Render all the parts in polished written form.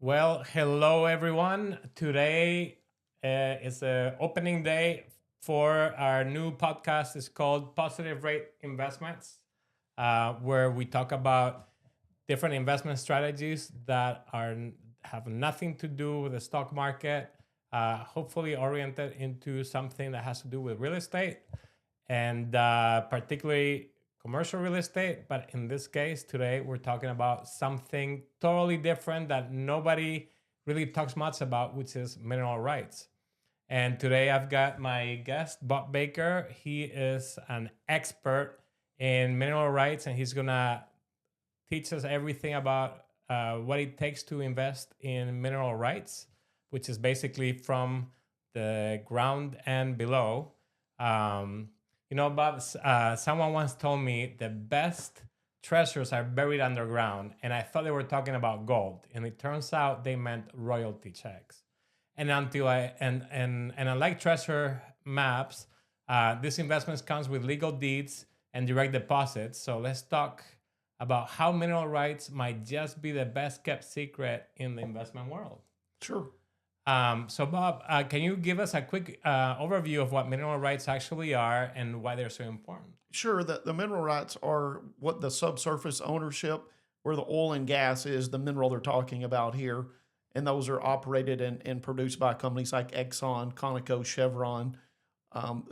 Well, hello everyone. Today is the opening day for our new podcast. It's called Positive Rate Investments, where we talk about different investment strategies that have nothing to do with the stock market. Hopefully, oriented into something that has to do with real estate and particularly commercial real estate. But in this case, today we're talking about something totally different that nobody really talks much about, which is mineral rights. And today I've got my guest, Bob Baker. He is an expert in mineral rights, and he's gonna teach us everything about what it takes to invest in mineral rights, which is basically from the ground and below. Um, Bob, someone once told me the best treasures are buried underground, and I thought they were talking about gold, and it turns out they meant royalty checks. And until I and unlike treasure maps, this investments comes with legal deeds and direct deposits. So let's talk about how mineral rights might just be the best kept secret in the investment world. Sure. So, Bob, can you give us a quick overview of what mineral rights actually are and why they're so important? Sure. The mineral rights are what the subsurface ownership, where the oil and gas is the mineral they're talking about here. And those are operated and produced by companies like Exxon, Conoco, Chevron. Um,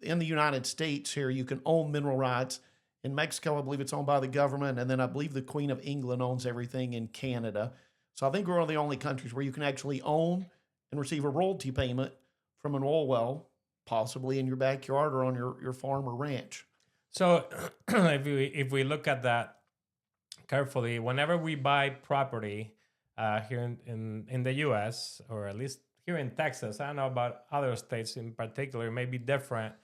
in the United States, here, you can own mineral rights. In Mexico, I believe it's owned by the government. And then I believe the Queen of England owns everything in Canada. So I think we're one of the only countries where you can actually own and receive a royalty payment from an oil well, possibly in your backyard or on your farm or ranch. So, if we look at that carefully, whenever we buy property here in the U.S. or at least here in Texas, I don't know about other states in particular, it may be different,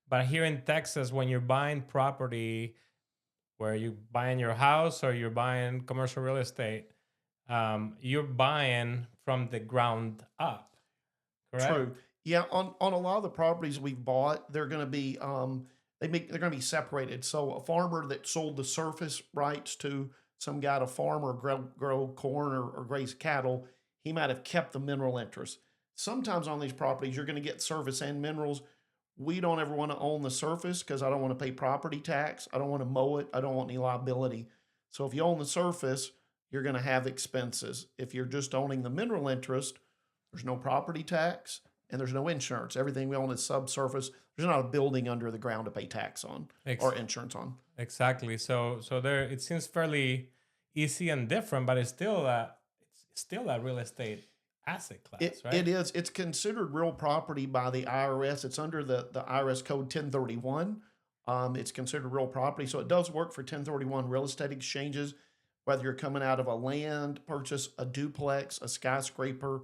but here in Texas, when you're buying property, where you buying your house or you're buying commercial real estate, you're buying from the ground up, correct? True. Yeah, on a lot of the properties we've bought, they're going to be they're going to be separated. So a farmer that sold the surface rights to some guy to farm or grow corn or graze cattle, he might have kept the mineral interest. Sometimes on these properties, you're going to get surface and minerals. We don't ever want to own the surface because I don't want to pay property tax. I don't want to mow it. I don't want any liability. So if you own the surface, you're going to have expenses. If you're just owning the mineral interest, there's no property tax and there's no insurance. Everything we own is subsurface. There's not a building under the ground to pay tax on Ex- or insurance on. exactly. So there, it seems fairly easy and different, but it's still a real estate asset class, It right? is. It's considered real property by the IRS. It's under the IRS code 1031. It's considered real property. So it does work for 1031 real estate exchanges, whether you're coming out of a land purchase, a duplex, a skyscraper,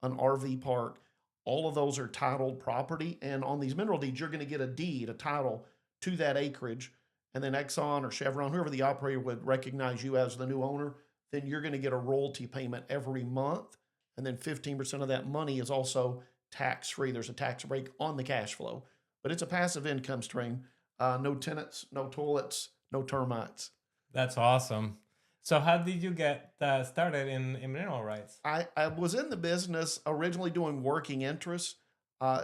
an RV park. All of those are titled property. And on these mineral deeds, you're going to get a deed, a title to that acreage. And then Exxon or Chevron, whoever the operator would recognize you as the new owner, then you're going to get a royalty payment every month. And then 15% of that money is also tax free. There's a tax break on the cash flow, but it's a passive income stream. No tenants, no toilets, no termites. That's awesome. So how did you get started in mineral rights? I was in the business originally doing working interest,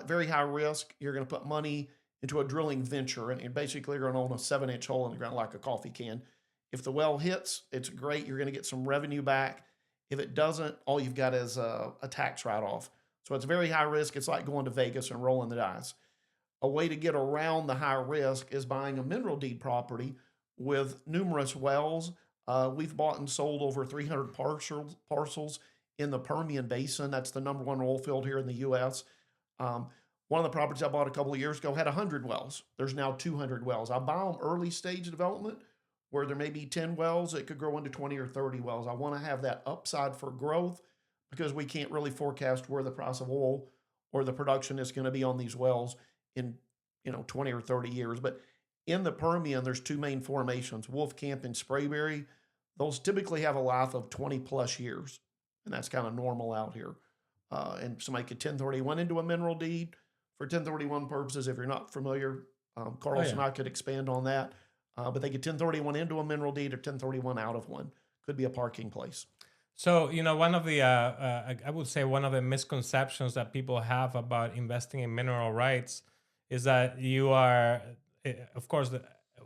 very high risk. You're going to put money into a drilling venture, and basically you're going to own a 7-inch hole in the ground like a coffee can. If the well hits, it's great. You're going to get some revenue back. If it doesn't, all you've got is a tax write off. So it's very high risk. It's like going to Vegas and rolling the dice. A way to get around the high risk is buying a mineral deed property with numerous wells. We've bought and sold over 300 parcels in the Permian Basin. That's the number one oil field here in the U.S. Um, one of the properties I bought a couple of years ago had 100 wells. There's now 200 wells. I buy them early stage development where there may be 10 wells. It could grow into 20 or 30 wells. I want to have that upside for growth because we can't really forecast where the price of oil or the production is going to be on these wells in 20 or 30 years. But in the Permian, there's two main formations, Wolfcamp and Sprayberry. Those typically have a life of 20 plus years, and that's kind of normal out here. And somebody could 1031 into a mineral deed for 1031 purposes. If you're not familiar, Oh Carlos yeah. and I could expand on that. But they could 1031 into a mineral deed or 1031 out of one. Could be a parking place. So, one of the, I would say one of the misconceptions that people have about investing in mineral rights is that you are, of course,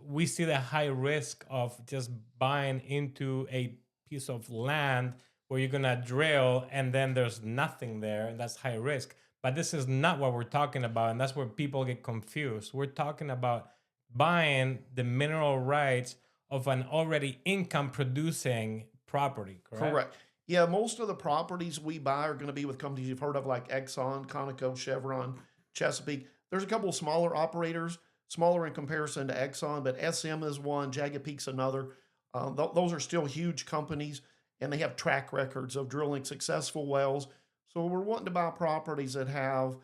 we see the high risk of just buying into a piece of land where you're going to drill and then there's nothing there, and that's high risk. But this is not what we're talking about, and that's where people get confused. We're talking about buying the mineral rights of an already income producing property, correct? Correct. Yeah, most of the properties we buy are going to be with companies you've heard of like Exxon, Conoco, Chevron, Chesapeake. There's a couple of smaller operators, smaller in comparison to Exxon, but SM is one, Jagged Peak's another. Those are still huge companies, and they have track records of drilling successful wells. So we're wanting to buy properties that have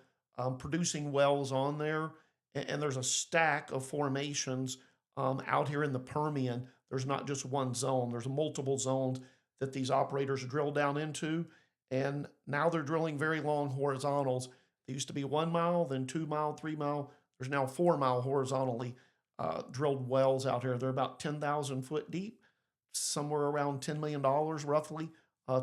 producing wells on there, and there's a stack of formations out here in the Permian. There's not just one zone, there's multiple zones that these operators drill down into. And now they're drilling very long horizontals. They used to be 1 mile, then 2 mile, 3 mile. There's now 4 mile horizontally drilled wells out here. They're about 10,000 foot deep, somewhere around $10 million roughly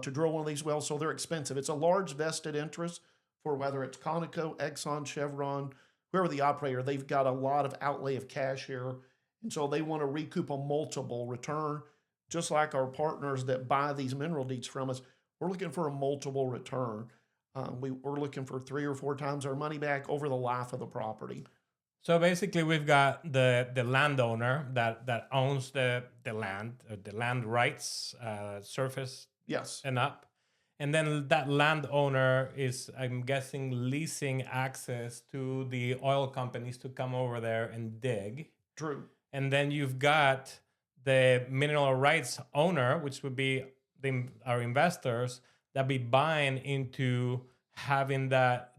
to drill one of these wells. So they're expensive. It's a large vested interest for whether it's Conoco, Exxon, Chevron, whoever the operator. They've got a lot of outlay of cash here. And so they want to recoup a multiple return, just like our partners that buy these mineral deeds from us. We're looking for a multiple return. We're looking for 3 or 4 times our money back over the life of the property. So basically, we've got the landowner that owns the land, the land rights, surface Yes, and up, and then that landowner is, I'm guessing, leasing access to the oil companies to come over there and dig. true. And then you've got the mineral rights owner, which would be our investors that be buying into having that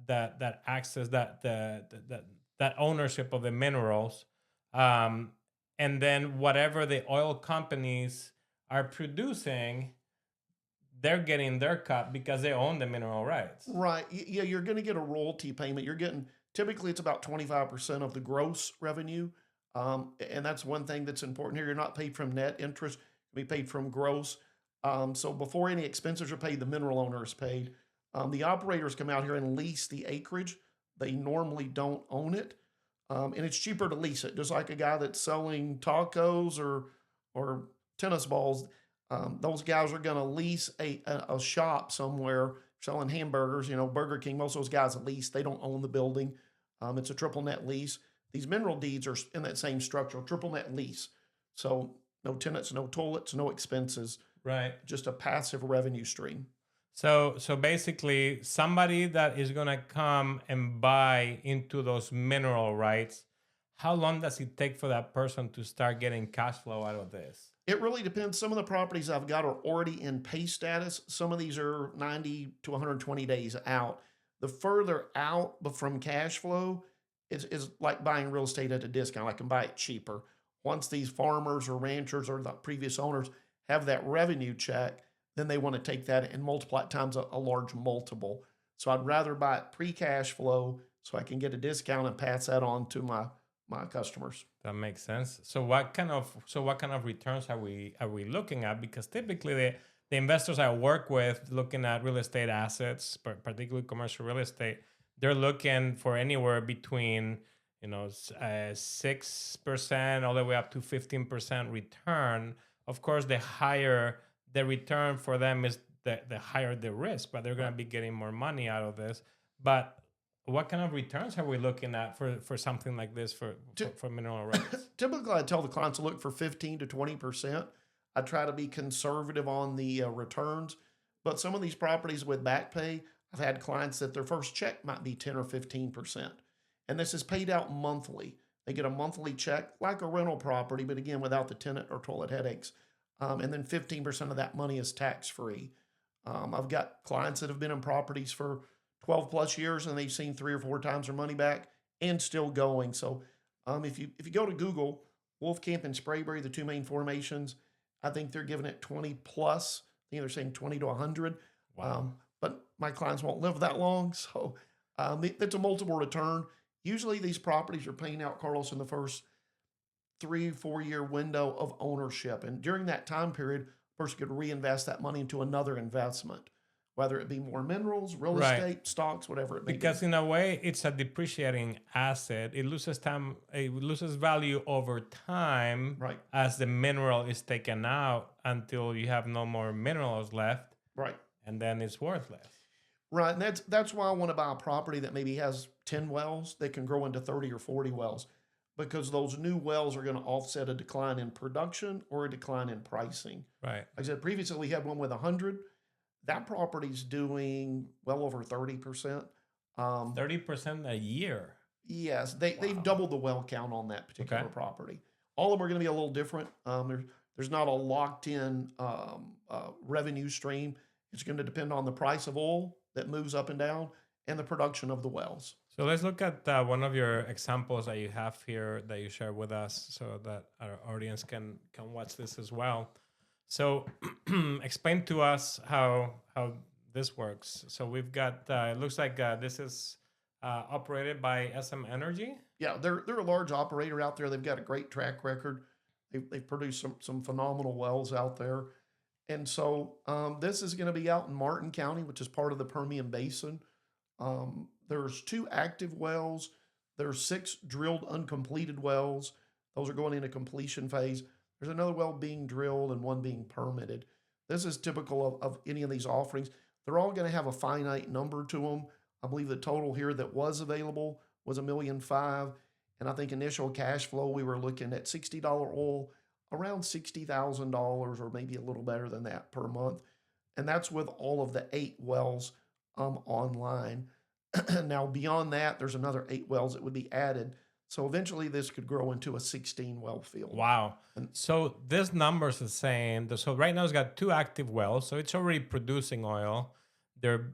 access, that ownership of the minerals, and then whatever the oil companies are producing, they're getting their cut because they own the mineral rights. Right. Yeah, you're going to get a royalty payment. You're getting typically it's about 25% of the gross revenue. And that's one thing that's important here. You're not paid from net interest, you be paid from gross. So before any expenses are paid, the mineral owner is paid. The operators come out here and lease the acreage. They normally don't own it. And it's cheaper to lease it, just like a guy that's selling tacos or tennis balls. Those guys are going to lease a shop somewhere selling hamburgers. Burger King. Most of those guys lease. They don't own the building. It's a triple net lease. These mineral deeds are in that same structure, triple net lease. So no tenants, no toilets, no expenses, Right. just a passive revenue stream. So basically, somebody that is gonna come and buy into those mineral rights, how long does it take for that person to start getting cash flow out of this? It really depends. Some of the properties I've got are already in pay status. Some of these are 90 to 120 days out. The further out from cash flow is like buying real estate at a discount. I can buy it cheaper. Once these farmers or ranchers or the previous owners have that revenue check, then they want to take that and multiply it times a large multiple. So I'd rather buy it pre-cash flow so I can get a discount and pass that on to my customers. That makes sense. So what kind of returns are we looking at? Because typically the investors I work with looking at real estate assets, particularly commercial real estate, they're looking for anywhere between 6% all the way up to 15% return. Of course, the higher the return for them is, the higher the risk, but they're going to be getting more money out of this. But what kind of returns are we looking at for something like this for mineral rights? Typically, I tell the clients to look for 15 to 20%. I try to be conservative on the returns, but some of these properties with back pay, I've had clients that their first check might be 10 or 15%. And this is paid out monthly. They get a monthly check like a rental property, but again, without the tenant or toilet headaches. And then 15% of that money is tax free. I've got clients that have been in properties for 12 plus years and they've seen 3 or 4 times their money back and still going. So if you go to Google, Wolf Camp and Sprayberry, the two main formations, I think they're giving it 20 plus. I think they're saying 20 to 100. Wow. But my clients won't live that long. So it's a multiple return. Usually these properties are paying out, Carlos, in the first 3 4 year window of ownership. And during that time period, person could reinvest that money into another investment, whether it be more minerals, real Right. estate, stocks, whatever it may be. Because in a way, it's a depreciating asset. It loses time. It loses value over time Right, as the mineral is taken out until you have no more minerals left, right, and then it's worthless. right. And that's why I want to buy a property that maybe has 10 wells that can grow into 30 or 40 wells, because those new wells are going to offset a decline in production or a decline in pricing. Right. Like I said previously, we had one with 100. That property's doing well over 30%. 30% a year. Yes, they've Wow. doubled the well count on that particular Okay. property. All of them are going to be a little different. There's not a locked in revenue stream. It's going to depend on the price of oil that moves up and down and the production of the wells. So let's look at one of your examples that you have here that you share with us, so that our audience can watch this as well. So explain to us how this works. So we've got it looks like this is operated by SM Energy. Yeah, they're a large operator out there. They've got a great track record. They've produced some phenomenal wells out there. And so this is going to be out in Martin County, which is part of the Permian Basin. There's 2 active wells. There's 6 drilled uncompleted wells. Those are going into completion phase. There's another well being drilled and one being permitted. This is typical of any of these offerings. They're all going to have a finite number to them. I believe the total here that was available was $1.5 million. And I think initial cash flow, we were looking at $60 oil, around $60,000 or maybe a little better than that per month. And that's with all of the 8 wells online. Now, beyond that, there's another 8 wells that would be added. So eventually this could grow into a 16 well field. Wow. And So this numbers is saying so right now it's got 2 active wells, so it's already producing oil. They're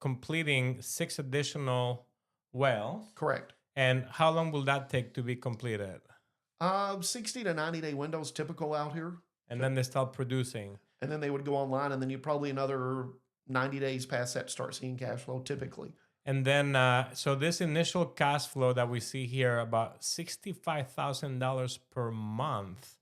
completing 6 additional wells. correct. And how long will that take to be completed? 60 to 90 day windows typical out here. And then they start producing. And then they would go online, and then you probably another 90 days past that start seeing cash flow typically. And then, so this initial cash flow that we see here, about $65,000 per month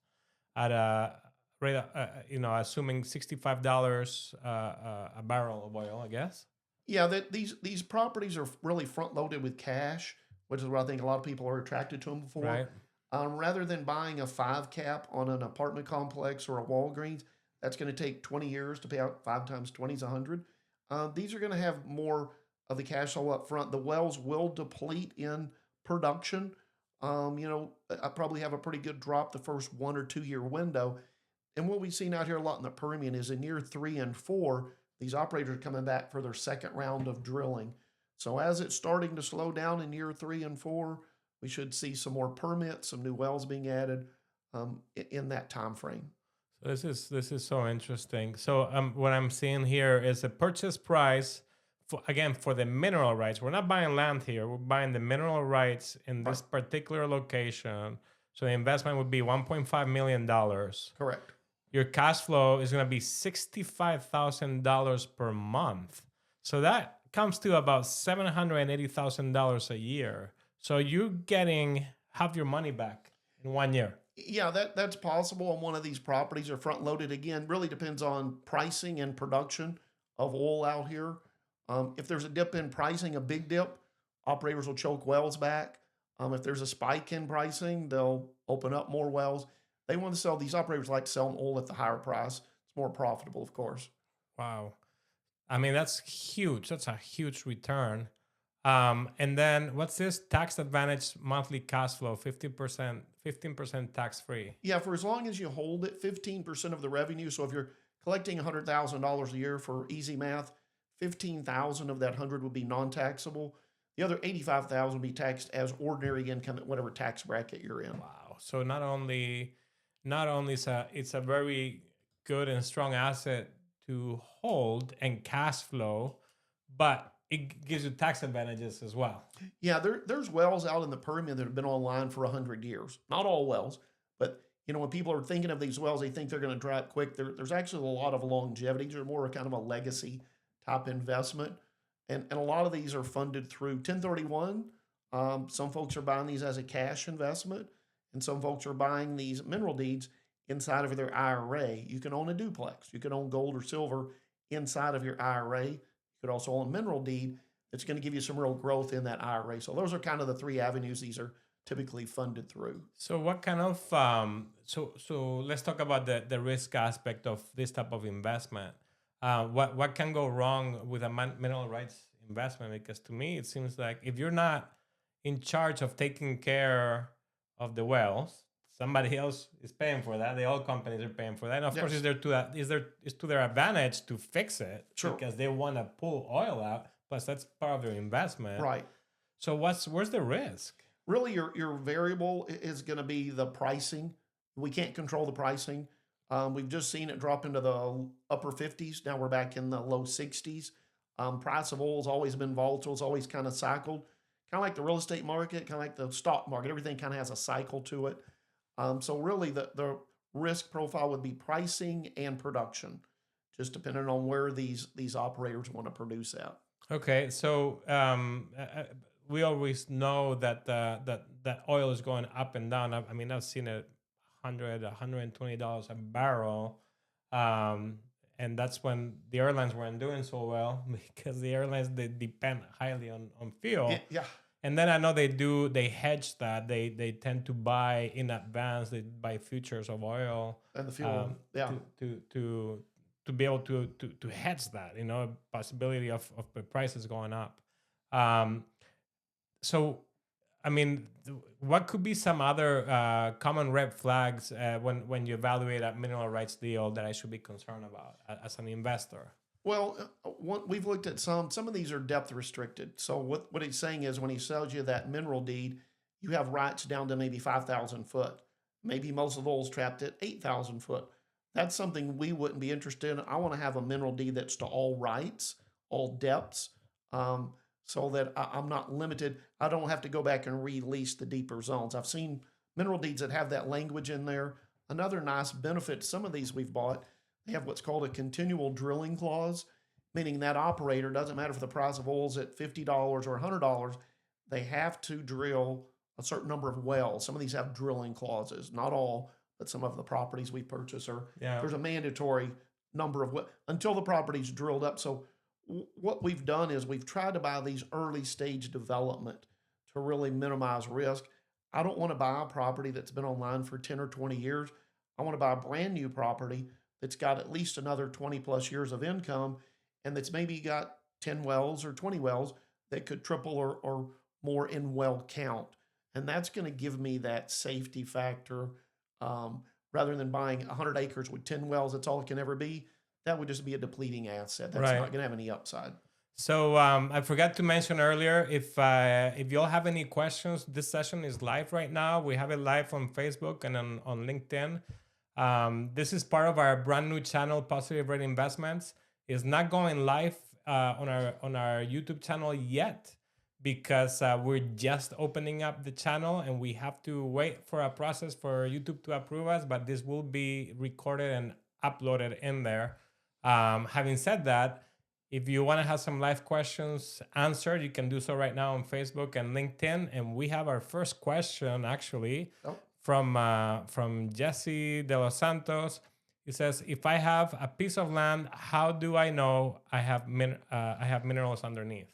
at a rate, assuming $65 a barrel of oil, I guess. Yeah, these properties are really front loaded with cash, which is what I think a lot of people are attracted to them for. Right. Rather than buying a 5 cap on an apartment complex or a Walgreens, that's going to take 20 years to pay out. 5 times 20 is 100. These are going to have more of the cash flow up front. The wells will deplete in production. I probably have a pretty good drop the first 1 or 2 year window. And what we've seen out here a lot in the Permian is in year 3 and 4, these operators are coming back for their second round of drilling. So as it's starting to slow down in year 3 and 4, we should see some more permits, some new wells being added in that time frame. This is so interesting. So what I'm seeing here is a purchase price for the mineral rights. We're not buying land here. We're buying the mineral rights in this particular location. So the investment would be $1.5 million. Correct. Your cash flow is going to be $65,000 per month. So that comes to about $780,000 a year. So you're getting half your money back in 1 year. Yeah, that's possible on one of these properties. Are front loaded again. Really depends on pricing and production of oil out here. If there's a dip in pricing, a big dip, operators will choke wells back. If there's a spike in pricing, they'll open up more wells. They want to sell. These operators like to sell oil at the higher price. It's more profitable, of course. Wow. I mean, that's huge. That's a huge return. And then what's this tax advantage monthly cash flow? 15% tax free. Yeah, for as long as you hold it, 15% of the revenue. So if you're collecting $100,000 a year for easy math, 15,000 of that 100 would be non-taxable. The other 85,000 would be taxed as ordinary income at whatever tax bracket you're in. Wow. So not only it's a very good and strong asset to hold and cash flow, but it gives you tax advantages as well. Yeah, there's wells out in the Permian that have been online for 100 years. Not all wells, but when people are thinking of these wells, they think they're going to dry up quick. There's actually a lot of longevity. These are more kind of a legacy type investment. And a lot of these are funded through 1031. Some folks are buying these as a cash investment, and some folks are buying these mineral deeds inside of their IRA. You can own a duplex. You can own gold or silver inside of your IRA. You could also own a mineral deed that's going to give you some real growth in that IRA. So those are kind of the three avenues these are typically funded through. So what kind of so let's talk about the risk aspect of this type of investment. What can go wrong with a mineral rights investment? Because to me, it seems like if you're not in charge of taking care of the wells, somebody else is paying for that. The oil companies are paying for that. And of course, Yes. it's to their advantage to fix it Sure. because they want to pull oil out. Plus, that's part of their investment. Right. So where's the risk? Really, your variable is going to be the pricing. We can't control the pricing. We've just seen it drop into the upper 50s. Now we're back in the low 60s. Price of oil has always been volatile. It's always kind of cycled, kind of like the real estate market, kind of like the stock market. Everything kind of has a cycle to it. So really, the risk profile would be pricing and production, just depending on where these operators want to produce at. Okay, so we always know that that oil is going up and down. I mean, I've seen it 100, $120 a barrel, and that's when the airlines weren't doing so well because the airlines they depend highly on fuel. Yeah. And then I know they hedge that. They tend to buy in advance. They buy futures of oil And the fuel. Yeah. to be able to hedge that, possibility of the prices going up. So, I mean, what could be some other common red flags when you evaluate a mineral rights deal that I should be concerned about as an investor? Well, we've looked at some. Some of these are depth restricted. So what he's saying is when he sells you that mineral deed, you have rights down to maybe 5,000 foot. Maybe most of the oil's trapped at 8,000 foot. That's something we wouldn't be interested in. I want to have a mineral deed that's to all rights, all depths, so that I'm not limited. I don't have to go back and release the deeper zones. I've seen mineral deeds that have that language in there. Another nice benefit, some of these we've bought, they have what's called a continual drilling clause, meaning that operator, doesn't matter if the price of oil is at $50 or $100, they have to drill a certain number of wells. Some of these have drilling clauses, not all, but some of the properties we purchase are, there's a mandatory number of until the property's drilled up. So what we've done is we've tried to buy these early stage development to really minimize risk. I don't want to buy a property that's been online for 10 or 20 years. I want to buy a brand new property that's got at least another 20 plus years of income and that's maybe got 10 wells or 20 wells that could triple or more in well count. And that's going to give me that safety factor rather than buying 100 acres with 10 wells, that's all it can ever be. That would just be a depleting asset. That's not going to have any upside. So I forgot to mention earlier, if you all have any questions, this session is live right now. We have it live on Facebook and on LinkedIn. This is part of our brand new channel, Positive Rate Investments. It's not going live on our YouTube channel yet because we're just opening up the channel and we have to wait for a process for YouTube to approve us. But this will be recorded and uploaded in there. Having said that, if you want to have some live questions answered, you can do so right now on Facebook and LinkedIn. And we have our first question actually. From Jesse de los Santos. He says, if I have a piece of land, how do I know I have minerals underneath?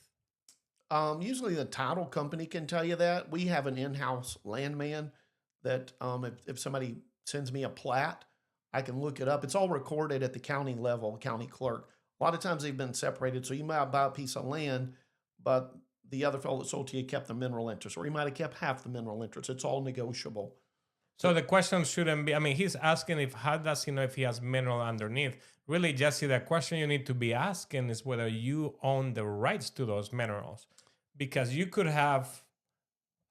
Usually the title company can tell you that. We have an in-house landman that if somebody sends me a plat, I can look it up. It's all recorded at the county level, county clerk. A lot of times they've been separated. So you might buy a piece of land, but the other fellow that sold to you kept the mineral interest, or he might have kept half the mineral interest. It's all negotiable. So the question shouldn't be, I mean, he's asking how does he know if he has mineral underneath? Really, Jesse, the question you need to be asking is whether you own the rights to those minerals. Because you could have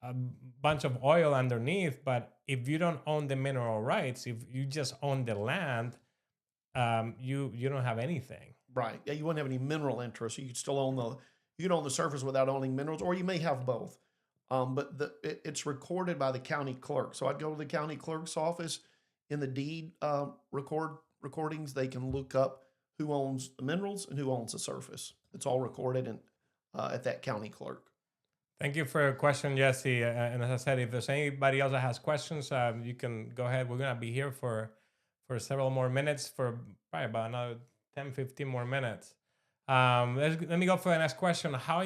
a bunch of oil underneath, but if you don't own the mineral rights, if you just own the land, you don't have anything. Right. Yeah, you wouldn't have any mineral interest. You could still own you could own the surface without owning minerals, or you may have both. But it's recorded by the county clerk. So I'd go to the county clerk's office in the deed recordings. They can look up who owns the minerals and who owns the surface. It's all recorded at that county clerk. Thank you for your question, Jesse. And as I said, if there's anybody else that has questions, you can go ahead. We're going to be here for for several more minutes, for probably about another 10, 15 more minutes. Let me go for the next question. How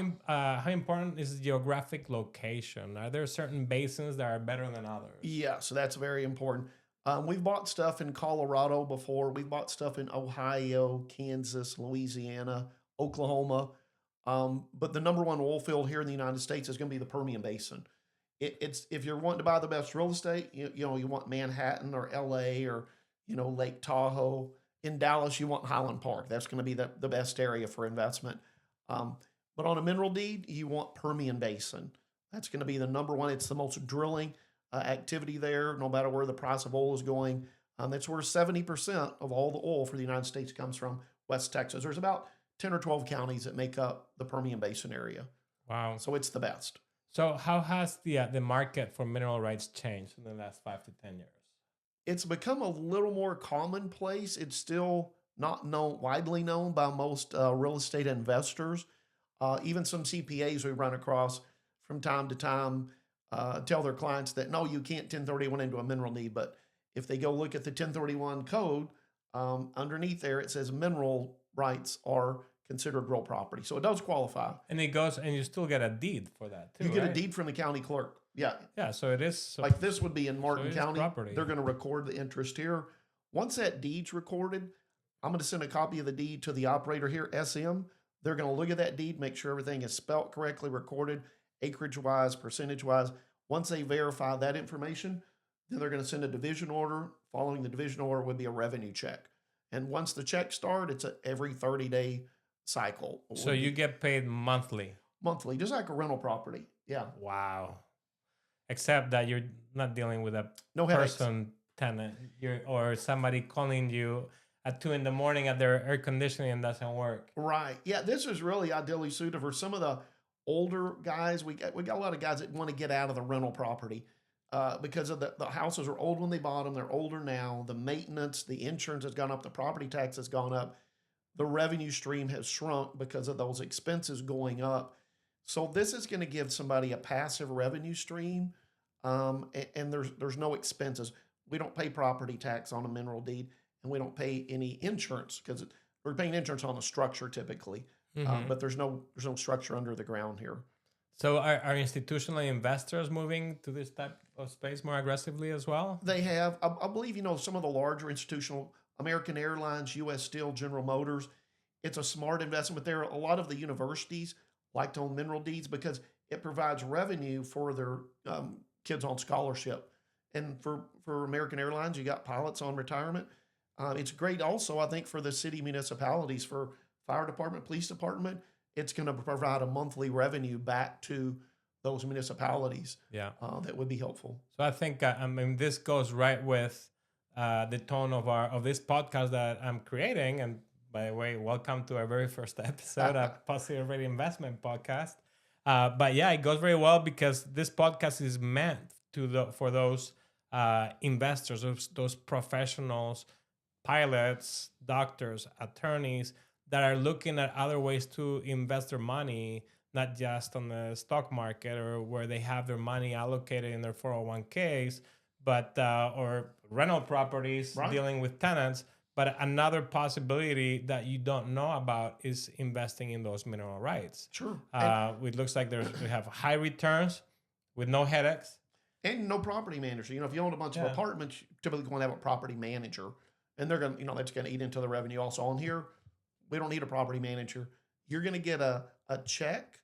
important is geographic location? Are there certain basins that are better than others? Yeah, so that's very important. We've bought stuff in Colorado before. We've bought stuff in Ohio, Kansas, Louisiana, Oklahoma. But the number one oil field here in the United States is going to be the Permian Basin. It's if you're wanting to buy the best real estate, you want Manhattan or L.A. or Lake Tahoe. In Dallas, you want Highland Park. That's going to be the best area for investment. Um, but on a mineral deed, you want Permian Basin. That's going to be the number one. It's the most drilling activity there, no matter where the price of oil is going. That's where 70% of all the oil for the United States comes from, West Texas. There's about 10 or 12 counties that make up the Permian Basin area. Wow. So it's the best. So how has the market for mineral rights changed in the last 5 to 10 years? It's become a little more commonplace. It's still not widely known by most real estate investors. Even some CPAs we run across from time to time tell their clients that no, you can't 1031 into a mineral deed. But if they go look at the 1031 code, underneath there it says mineral rights are considered real property. So it does qualify. And it goes, and you still get a deed for that too. You get right? a deed from the county clerk. Yeah. Yeah, so it is. So, Like this would be in Martin County. property. They're going to record the interest here. Once that deed's recorded, I'm going to send a copy of the deed to the operator here, SM. They're going to look at that deed, make sure everything is spelt correctly, recorded, acreage-wise, percentage-wise. Once they verify that information, then they're going to send a division order. Following the division order would be a revenue check. And once the checks start, it's every 30-day cycle. So you get paid monthly? Monthly, just like a rental property. Yeah. Wow. Except that you're not dealing with a person tenant, or somebody calling you at 2 a.m. at their air conditioning and doesn't work. Right. Yeah, this is really ideally suited for some of the older guys. We got a lot of guys that want to get out of the rental property because of the houses are old when they bought them. They're older now. The maintenance, the insurance has gone up. The property tax has gone up. The revenue stream has shrunk because of those expenses going up. So this is going to give somebody a passive revenue stream, and there's no expenses. We don't pay property tax on a mineral deed, and we don't pay any insurance because we're paying insurance on the structure typically, but there's no structure under the ground here. So are institutional investors moving to this type of space more aggressively as well? They have, I believe, some of the larger institutional, American Airlines, U.S. Steel, General Motors. It's a smart investment. But there are a lot of the universities like to own mineral deeds because it provides revenue for their kids on scholarship. And for American Airlines, you got pilots on retirement. It's great also, I think, for the city municipalities, for fire department, police department. It's going to provide a monthly revenue back to those municipalities. Yeah, that would be helpful. So I think this goes right with the tone of this podcast that I'm creating. And by the way, welcome to our very first episode of Positive Rate Investment Podcast. But yeah, it goes very well because this podcast is meant for those investors, those professionals, pilots, doctors, attorneys that are looking at other ways to invest their money, not just on the stock market or where they have their money allocated in their 401ks, but or rental properties, right, dealing with tenants. But another possibility that you don't know about is investing in those mineral rights. Sure. It looks like we have high returns with no headaches. And no property manager. If you own a bunch of apartments, you typically want to have a property manager. And they're going to, that's going to eat into the revenue also. On here, we don't need a property manager. You're going to get a check,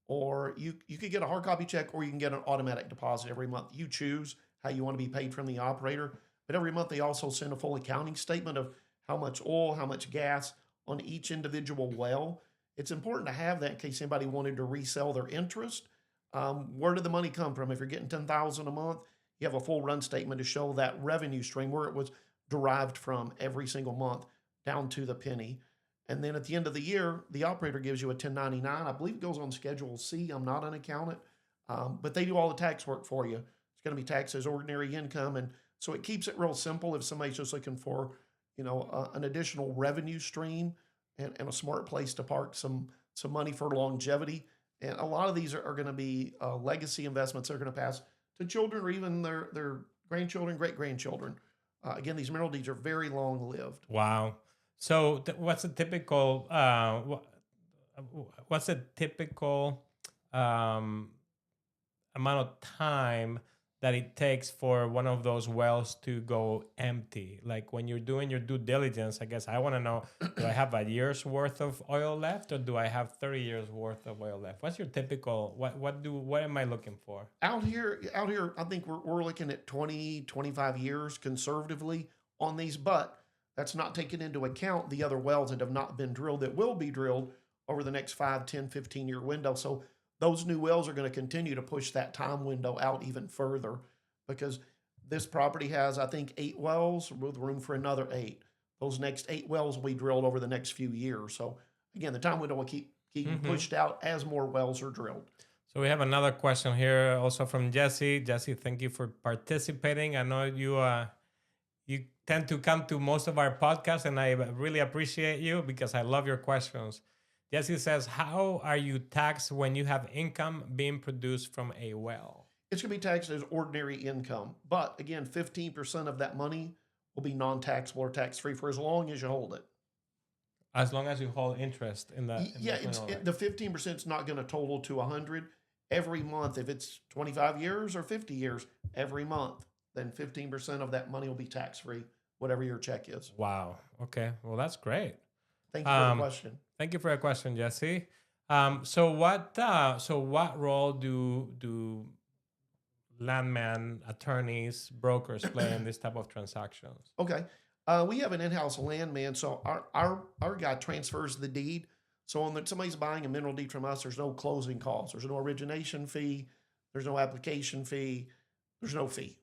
or you could get a hard copy check, or you can get an automatic deposit every month. You choose how you want to be paid from the operator. But every month they also send a full accounting statement of how much oil, how much gas on each individual well. It's important to have that in case anybody wanted to resell their interest. Where did the money come from? If you're getting $10,000 a month, you have a full run statement to show that revenue stream, where it was derived from every single month down to the penny. And then at the end of the year, the operator gives you a 1099. I believe it goes on Schedule C. I'm not an accountant, but they do all the tax work for you. It's going to be taxed as ordinary income. And so it keeps it real simple if somebody's just looking for, an additional revenue stream and a smart place to park some money for longevity. And a lot of these are going to be legacy investments that are going to pass to children or even their grandchildren, great-grandchildren. Again, these mineral deeds are very long lived. Wow. So what's a typical what's a typical um, amount of time that it takes for one of those wells to go empty? Like when you're doing your due diligence, I guess I want to know, do I have a year's worth of oil left or do I have 30 years worth of oil left? What's your typical, what am I looking for? Out here, I think we're looking at 20, 25 years conservatively on these, but that's not taking into account the other wells that have not been drilled that will be drilled over the next 5, 10, 15-year window. So those new wells are going to continue to push that time window out even further because this property has, I think, 8 wells with room for another 8. Those next 8 wells will be drilled over the next few years. So again, the time window will keep pushed out as more wells are drilled. So we have another question here also from Jesse. Jesse, thank you for participating. I know you tend to come to most of our podcasts, and I really appreciate you because I love your questions. Jesse says, how are you taxed when you have income being produced from a well? It's going to be taxed as ordinary income. But again, 15% of that money will be non-taxable or tax-free for as long as you hold it. As long as you hold interest in that. Yeah, the 15% is not going to total to 100 every month. If it's 25 years or 50 years, every month, then 15% of that money will be tax-free, whatever your check is. Wow. Okay. Well, that's great. Thank you for the question. Thank you for your question, Jesse. So what role do landman attorneys, brokers play in this type of transactions? Okay. We have an in-house landman, so our guy transfers the deed. So when somebody's buying a mineral deed from us, there's no closing costs. There's no origination fee. There's no application fee. There's no fee.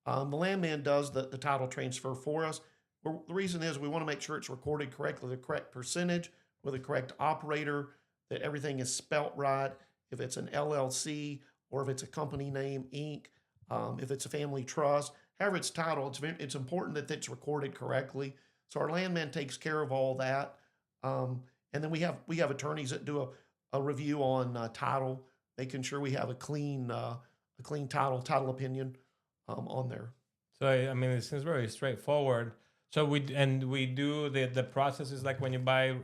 The landman does the title transfer for us. The reason is we want to make sure it's recorded correctly, the correct percentage with the correct operator, that everything is spelt right. If it's an LLC or if it's a company name, Inc., if it's a family trust, however it's titled, it's important that it's recorded correctly. So our landman takes care of all that. And then we have attorneys that do a review on title, making sure we have a clean title opinion on there. So I mean, it seems very straightforward. So we do the process is like when you buy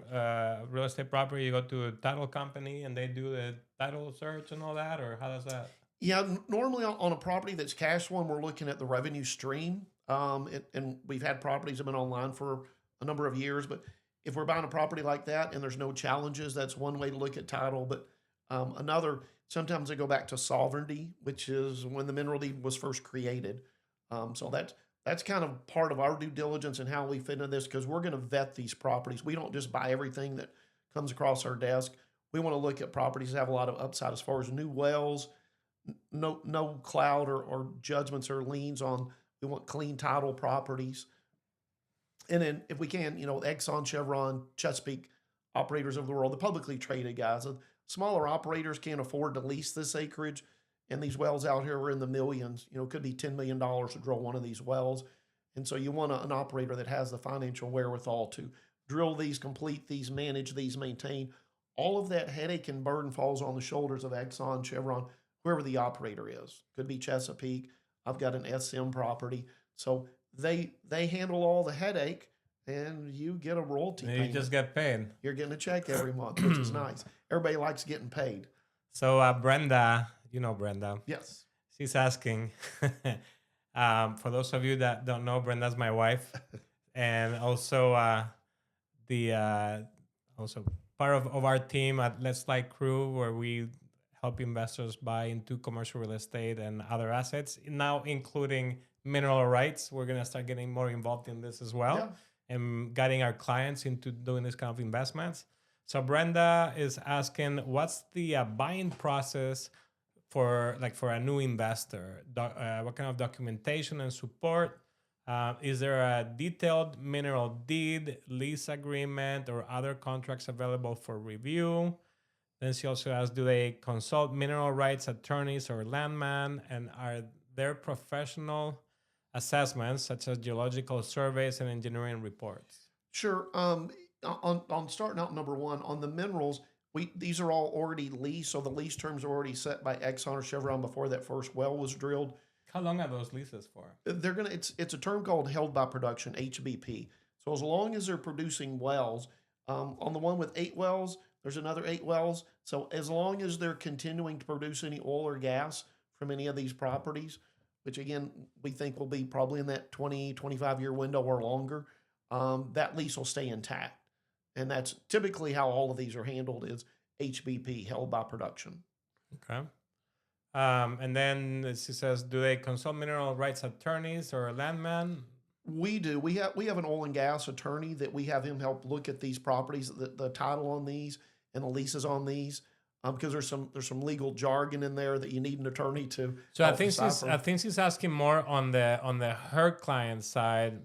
real estate property, you go to a title company and they do the title search and all that, or how does that? Yeah, normally on a property that's cash one, we're looking at the revenue stream. And we've had properties that have been online for a number of years, but if we're buying a property like that and there's no challenges, that's one way to look at title. But another, sometimes they go back to sovereignty, which is when the mineral deed was first created. So that's kind of part of our due diligence and how we fit into this, because we're going to vet these properties. We don't just buy everything that comes across our desk. We want to look at properties that have a lot of upside as far as new wells, no cloud or judgments or liens on. We want clean title properties. And then if we can, Exxon, Chevron, Chesapeake operators of the world, the publicly traded guys, the smaller operators can't afford to lease this acreage. And these wells out here are in the millions. It could be $10 million to drill one of these wells. And so you want an operator that has the financial wherewithal to drill these, complete these, manage these, maintain. All of that headache and burden falls on the shoulders of Exxon, Chevron, whoever the operator is. Could be Chesapeake. I've got an SM property. So they handle all the headache, and you get a royalty payment. You just get paid. You're getting a check every month, which is nice. Everybody likes getting paid. So Brenda, Brenda. Yes. She's asking, for those of you that don't know, Brenda's my wife, and also also part of our team at Let's Like Crew, where we help investors buy into commercial real estate and other assets, now including mineral rights. We're going to start getting more involved in this as well, and guiding our clients into doing this kind of investments. So Brenda is asking, what's the buying process for a new investor? What kind of documentation and support? Is there a detailed mineral deed, lease agreement, or other contracts available for review? Then she also asks, do they consult mineral rights attorneys or landman? And are there professional assessments such as geological surveys and engineering reports? Sure. On starting out, number one, on the minerals, these are all already leased, so the lease terms are already set by Exxon or Chevron before that first well was drilled. How long are those leases for? It's a term called held by production, HBP. So as long as they're producing wells, on the one with 8 wells, there's another 8 wells. So as long as they're continuing to produce any oil or gas from any of these properties, which again we think will be probably in that 20-25 year window or longer, that lease will stay intact. And that's typically how all of these are handled, is HBP, held by production. Okay. And then she says, do they consult mineral rights attorneys or a landman? We do. We have an oil and gas attorney that we have him help look at these properties, the title on these and the leases on these, because there's some legal jargon in there that you need an attorney to. So help decipher. I think she's asking more on the her client side.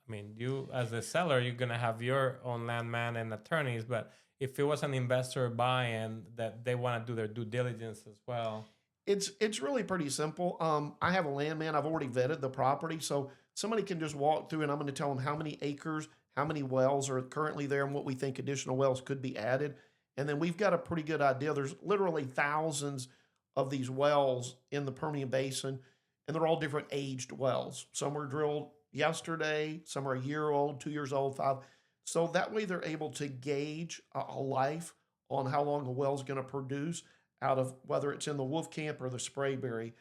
I mean, you as the seller, you're gonna have your own landman and attorneys, but if it was an investor buying that they want to do their due diligence as well. It's really pretty simple. I have a landman. I've already vetted the property, so somebody can just walk through, and I'm going to tell them how many acres, how many wells are currently there, and what we think additional wells could be added. And then we've got a pretty good idea. There's literally thousands of these wells in the Permian Basin, and they're all different aged wells. Some were drilled yesterday, some are a year old, 2 years old, 5. So that way they're able to gauge a life on how long a well's going to produce out of whether it's in the Wolfcamp or the Sprayberry,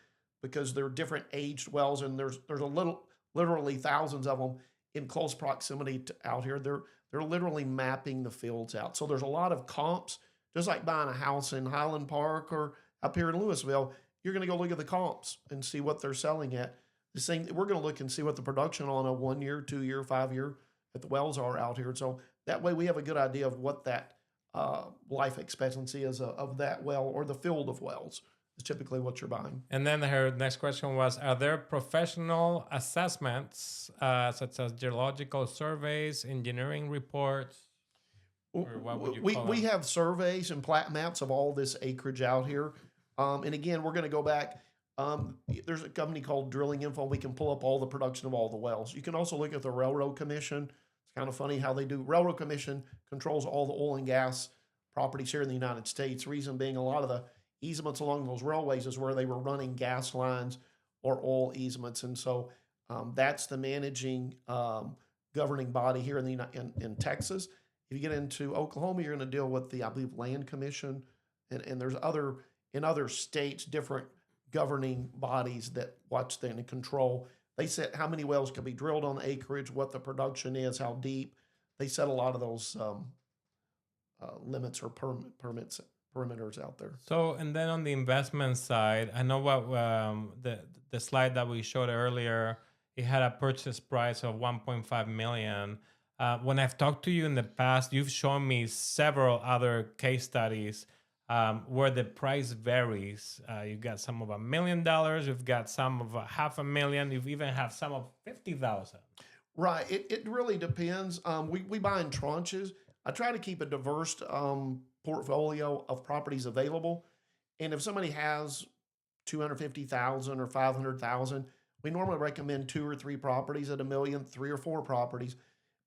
because they're different aged wells, and there's literally thousands of them in close proximity to out here. They're literally mapping the fields out. So there's a lot of comps, just like buying a house in Highland Park or up here in Louisville. You're going to go look at the comps and see what they're selling at. The same, we're going to look and see what the production on a 1 year, 2 year, 5 year at the wells are out here. So that way we have a good idea of what that life expectancy is of that well, or the field of wells is typically what you're buying. And then her next question was, are there professional assessments such as geological surveys, engineering reports? Or what would you call We them? have surveys and plat maps of all this acreage out here. And again, we're going to go back. There's a company called Drilling Info. We can pull up all the production of all the wells. You can also look at the Railroad Commission. It's kind of funny how they do. Railroad Commission controls all the oil and gas properties here in the United States. Reason being, a lot of the easements along those railways is where they were running gas lines or oil easements. And so that's the managing governing body here in Texas. If you get into Oklahoma, you're going to deal with the, I believe, Land Commission, and there's in other states, different governing bodies that watch and control. They set how many wells can be drilled on the acreage, what the production is, how deep. They set a lot of those limits or perimeters out there. So, and then on the investment side, I know what the slide that we showed earlier, it had a purchase price of 1.5 million. When I've talked to you in the past, you've shown me several other case studies where the price varies. You've got some of $1 million, you've got some of $500,000, you've even have some of 50,000. Right. It really depends. We buy in tranches. I try to keep a diverse portfolio of properties available. And if somebody has 250,000 or 500,000, we normally recommend 2 or 3 properties at $1 million, 3 or 4 properties,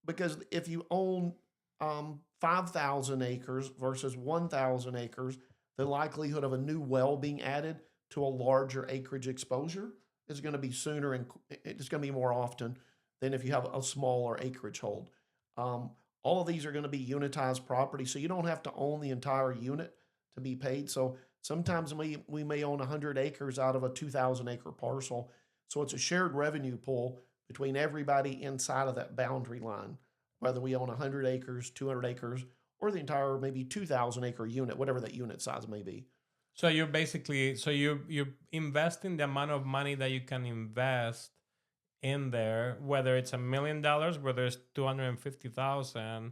because if you own 5,000 acres versus 1,000 acres, the likelihood of a new well being added to a larger acreage exposure is going to be sooner, and it's going to be more often than if you have a smaller acreage hold. All of these are going to be unitized property, so you don't have to own the entire unit to be paid. So sometimes we may own 100 acres out of a 2,000 acre parcel. So it's a shared revenue pool between everybody inside of that boundary line, whether we own 100 acres, 200 acres, or the entire maybe 2,000 acre unit, whatever that unit size may be. So you're basically, you invest in the amount of money that you can invest in there, whether it's $1 million, whether it's 250,000,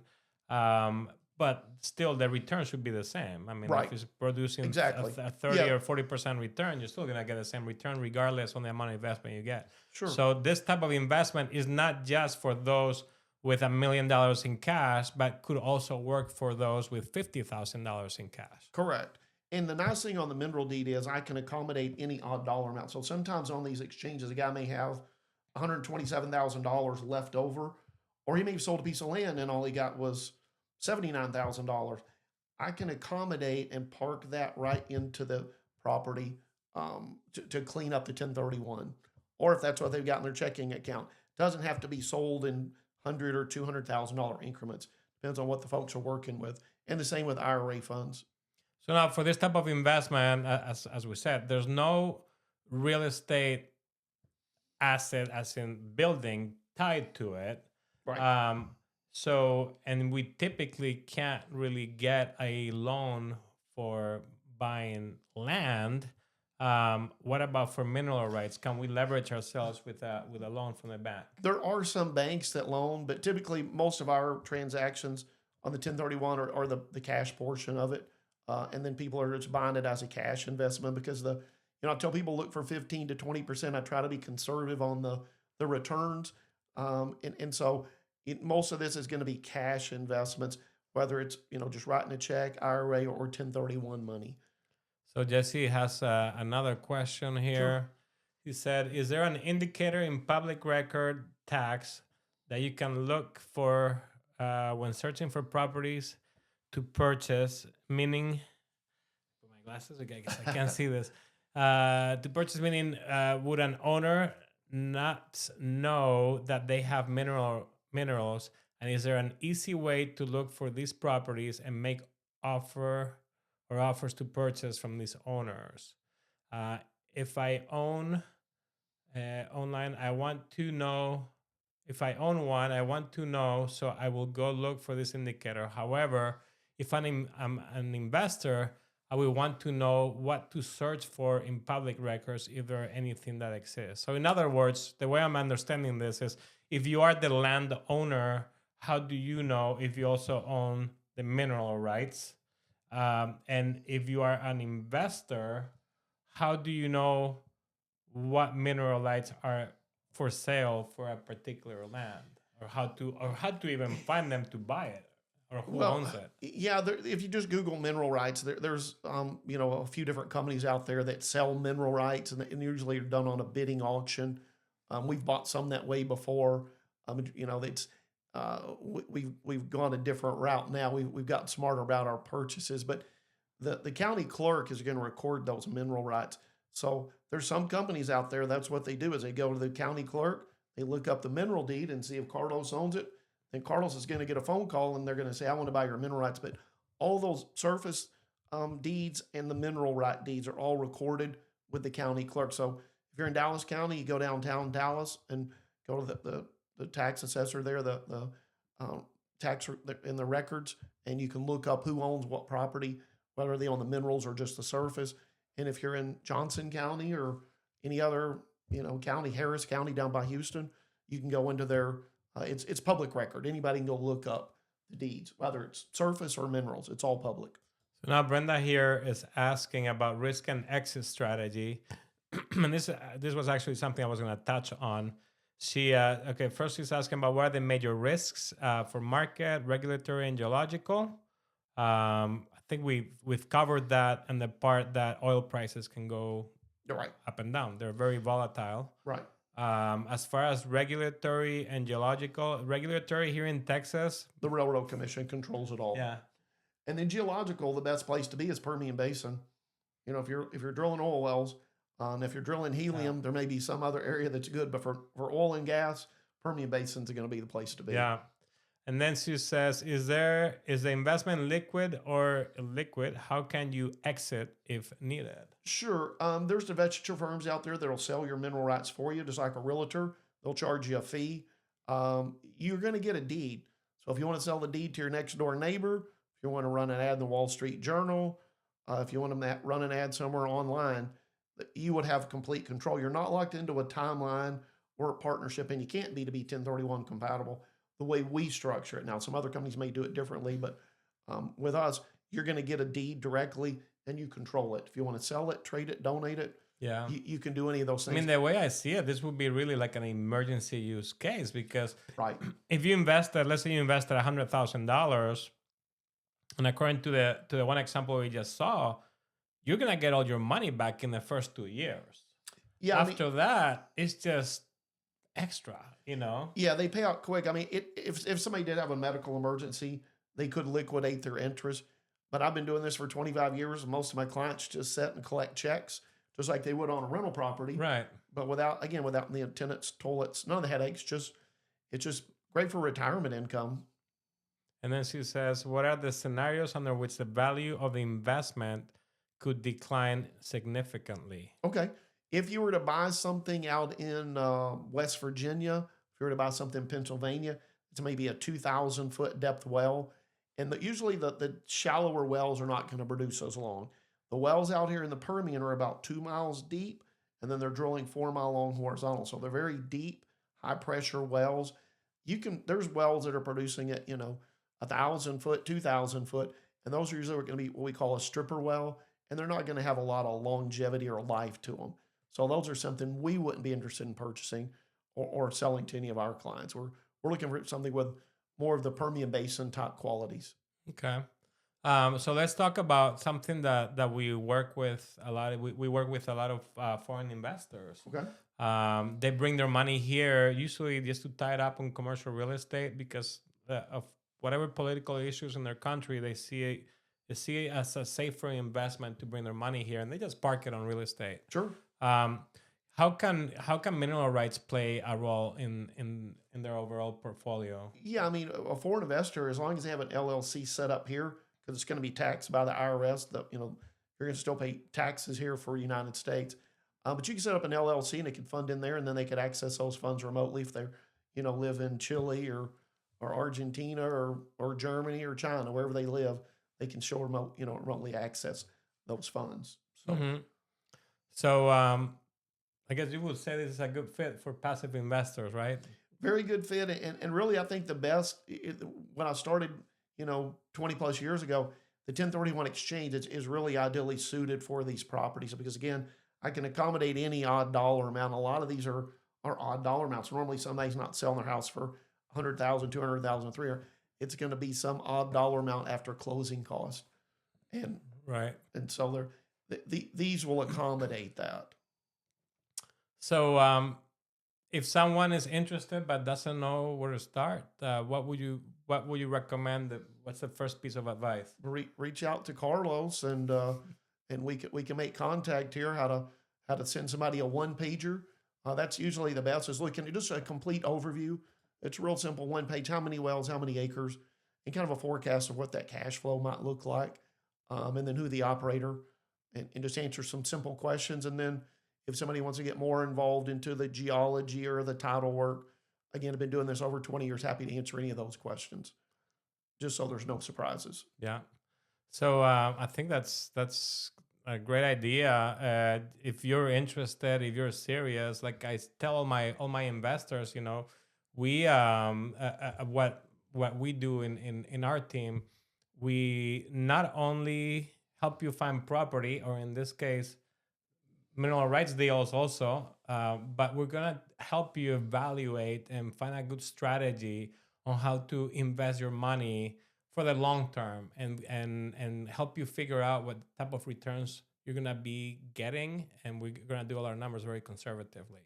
but still the return should be the same. I mean, Right. if it's producing Exactly. a 30 Yeah. or 40% return, you're still gonna get the same return regardless on the amount of investment you get. Sure. So this type of investment is not just for those with $1 million in cash, but could also work for those with $50,000 in cash. Correct. And the nice thing on the mineral deed is I can accommodate any odd dollar amount. So sometimes on these exchanges, a guy may have $127,000 left over, or he may have sold a piece of land and all he got was $79,000. I can accommodate and park that right into the property to clean up the 1031 or if that's what they've got in their checking account. Doesn't have to be sold in $100 or $200,000 increments. Depends on what the folks are working with, and the same with IRA funds. So now for this type of investment, as we said, there's no real estate asset, as in building, tied to it. Right. So, and we typically can't really get a loan for buying land. What about for mineral rights? Can we leverage ourselves with a loan from the bank? There are some banks that loan, but typically most of our transactions on the 1031 are the cash portion of it. And then people are just buying it as a cash investment because I tell people look for 15 to 20%. I try to be conservative on the returns. And so most of this is going to be cash investments, whether it's, just writing a check, IRA, or 1031 money. So Jesse has another question here. Sure. He said, is there an indicator in public record tax that you can look for when searching for properties to purchase, meaning, put my glasses, okay, I guess I can't see this. To purchase, meaning, would an owner not know that they have minerals? And is there an easy way to look for these properties and make offers to purchase from these owners? If I own online, I want to know. If I own one, I want to know, so I will go look for this indicator. However, if I'm an investor, I will want to know what to search for in public records, if there are anything that exists. So in other words, the way I'm understanding this is, if you are the landowner, how do you know if you also own the mineral rights? And if you are an investor, how do you know what mineral rights are for sale for a particular land, or how to even find them to buy it, or who owns it? Yeah, if you just Google mineral rights, there's a few different companies out there that sell mineral rights, and usually are done on a bidding auction. We've bought some that way before. It's we've gone a different route now. We've gotten smarter about our purchases, but the county clerk is going to record those mineral rights. So there's some companies out there, that's what they do, is they go to the county clerk, they look up the mineral deed and see if Carlos owns it. Then Carlos is going to get a phone call and they're going to say, I want to buy your mineral rights. But all those surface deeds and the mineral right deeds are all recorded with the county clerk. So if you're in Dallas County, you go downtown Dallas and go to the tax assessor there, the tax in the records, and you can look up who owns what property, whether they own the minerals or just the surface. And if you're in Johnson County or any other county, Harris County down by Houston, you can go into their it's public record. Anybody can go look up the deeds, whether it's surface or minerals. It's all public. So now Brenda here is asking about risk and exit strategy, and this was actually something I was going to touch on. She first she's asking about what are the major risks for market, regulatory, and geological. I think we've covered that, and the part that oil prices can go right up and down. They're very volatile. Right. As far as regulatory and geological, regulatory here in Texas, the Railroad Commission controls it all. Yeah. And then geological, the best place to be is Permian Basin. If you're drilling oil wells, and if you're drilling helium, there may be some other area that's good, but for oil and gas, Permian Basin's going to be the place to be. Yeah. And then she says, is the investment liquid or illiquid? How can you exit if needed? Sure. There's divestiture firms out there that'll sell your mineral rights for you, just like a realtor. They'll charge you a fee. You're going to get a deed. So if you want to sell the deed to your next door neighbor, if you want to run an ad in the Wall Street Journal, if you want to run an ad somewhere online, you would have complete control. You're not locked into a timeline or a partnership, and you can't be to be 1031 compatible the way we structure it. Now, some other companies may do it differently, but with us, you're going to get a deed directly and you control it. If you want to sell it, trade it, donate it, you can do any of those things. I mean, the way I see it, this would be really like an emergency use case, because right. If you invested, let's say you invested $100,000, and according to the one example we just saw, you're going to get all your money back in the first 2 years. Yeah. After that, it's just extra, Yeah, they pay out quick. I mean, if somebody did have a medical emergency, they could liquidate their interest. But I've been doing this for 25 years. Most of my clients just sit and collect checks just like they would on a rental property. Right. But without the tenants, toilets, none of the headaches. It's just great for retirement income. And then she says, what are the scenarios under which the value of the investment could decline significantly? Okay. If you were to buy something out in West Virginia, if you were to buy something in Pennsylvania, it's maybe a 2,000-foot depth well. And usually the shallower wells are not going to produce as long. The wells out here in the Permian are about 2 miles deep, and then they're drilling 4-mile long horizontal. So they're very deep, high pressure wells. There's wells that are producing at 1,000-foot, 2,000-foot, and those are usually going to be what we call a stripper well, and they're not going to have a lot of longevity or life to them. So those are something we wouldn't be interested in purchasing or selling to any of our clients. We're looking for something with more of the Permian Basin type qualities. Okay. So let's talk about something that we work with a lot. We work with a lot of foreign investors. Okay. They bring their money here usually just to tie it up on commercial real estate because of whatever political issues in their country. They see it as a safer investment to bring their money here, and they just park it on real estate. Sure. How can mineral rights play a role in their overall portfolio? Yeah, I mean, a foreign investor, as long as they have an LLC set up here, because it's going to be taxed by the IRS, you're going to still pay taxes here for the United States. But you can set up an LLC and it can fund in there, and then they could access those funds remotely if they're, live in Chile or Argentina or Germany or China, wherever they live, they can still remotely access those funds. So. Mm-hmm. So I guess you would say this is a good fit for passive investors, right? Very good fit. And really, I think the best, when I started, 20 plus years ago, the 1031 exchange is really ideally suited for these properties because, again, I can accommodate any odd dollar amount. A lot of these are odd dollar amounts. Normally, somebody's not selling their house for $100,000, $200,000, $300,000. It's going to be some odd dollar amount after closing cost. And right. And so these will accommodate that. So if someone is interested but doesn't know where to start, what would you recommend? What's the first piece of advice? Reach out to Carlos and we can make contact here. How to send somebody a one pager. That's usually the best. Is looking at just a complete overview. It's real simple, one page. How many wells? How many acres? And kind of a forecast of what that cash flow might look like, and then who the operator, and just answer some simple questions. And then if somebody wants to get more involved into the geology or the title work, again, I've been doing this over 20 years, happy to answer any of those questions, just so there's no surprises. Yeah. So I think that's a great idea. If you're interested, if you're serious, like I tell all my investors, we what we do in our team, we not only help you find property, or in this case, mineral rights deals also, but we're gonna help you evaluate and find a good strategy on how to invest your money for the long term, and help you figure out what type of returns you're gonna be getting, and we're gonna do all our numbers very conservatively.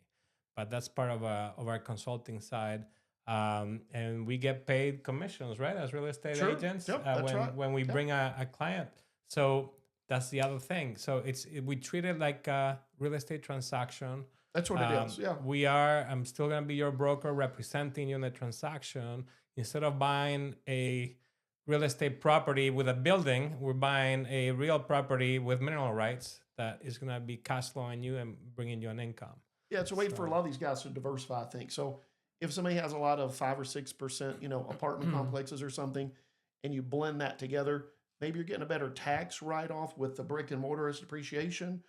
But that's part of our consulting side, and we get paid commissions, right, as real estate Sure. agents. Yep, that's right. When we Yep. bring a client. So that's the other thing. So we treat it like a real estate transaction. That's what it is. Yeah. I'm still gonna be your broker representing you in the transaction. Instead of buying a real estate property with a building, we're buying a real property with mineral rights that is gonna be cash flowing you and bringing you an income. Yeah, it's a way for a lot of these guys to diversify, I think. So if somebody has a lot of 5 or 6%, apartment complexes or something, and you blend that together, maybe you're getting a better tax write-off with the brick and mortar as depreciation,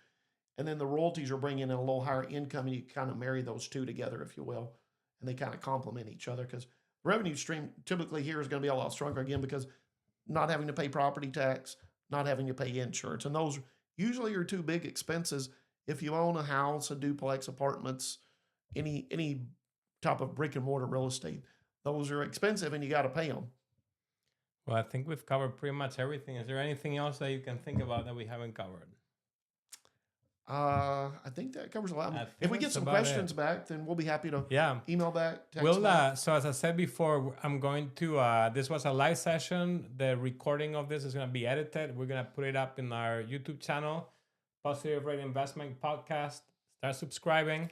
and then the royalties are bringing in a little higher income, and you kind of marry those two together, if you will, and they kind of complement each other because revenue stream typically here is going to be a lot stronger again because not having to pay property tax, not having to pay insurance, and those usually are two big expenses. If you own a house, a duplex, apartments, any type of brick and mortar real estate, those are expensive and you got to pay them. Well, I think we've covered pretty much everything. Is there anything else that you can think about that we haven't covered? I think that covers a lot. If we get some questions back, then we'll be happy to email back, text back. So as I said before, I'm going to, this was a live session. The recording of this is going to be edited. We're going to put it up in our YouTube channel. Positive Rate Investment Podcast. Start subscribing.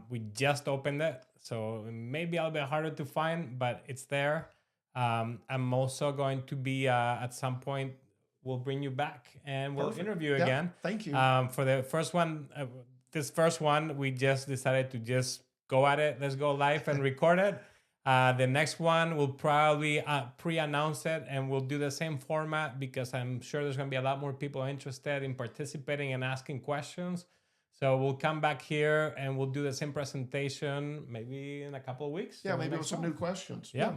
We just opened it, so it may be a little bit harder to find, but it's there. I'm also going to be at some point. We'll bring you back and we'll Perfect. interview Yeah, again. thank you. For the first one, this first one, we just decided to just go at it. Let's go live and record it. The next one, we'll probably pre-announce it, and we'll do the same format because I'm sure there's going to be a lot more people interested in participating and asking questions. So we'll come back here and we'll do the same presentation maybe in a couple of weeks. Yeah, maybe with some new questions. Yeah.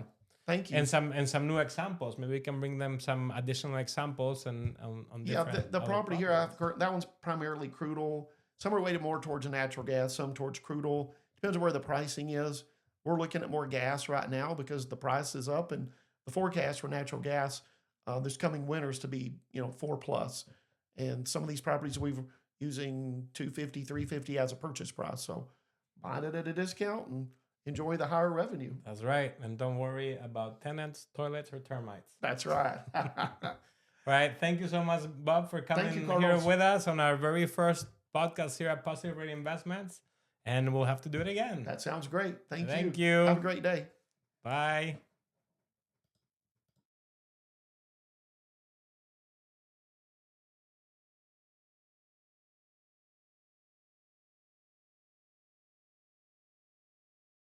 Thank you. And some new examples. Maybe we can bring them some additional examples and on different. The property here, that one's primarily crude oil. Some are weighted more towards natural gas, some towards crude oil. Depends on where the pricing is. We're looking at more gas right now because the price is up, and the forecast for natural gas this coming winters to be 4+. And some of these properties we've using $250, $350 as a purchase price. So buying it at a discount and enjoy the higher revenue. That's right. And don't worry about tenants, toilets, or termites. That's right. All right. Thank you so much, Bob, for coming here Carlos. with us on our very first podcast here at Positive Rate Investments. And we'll have to do it again. That sounds great. Thank you. Thank you. Have a great day. Bye.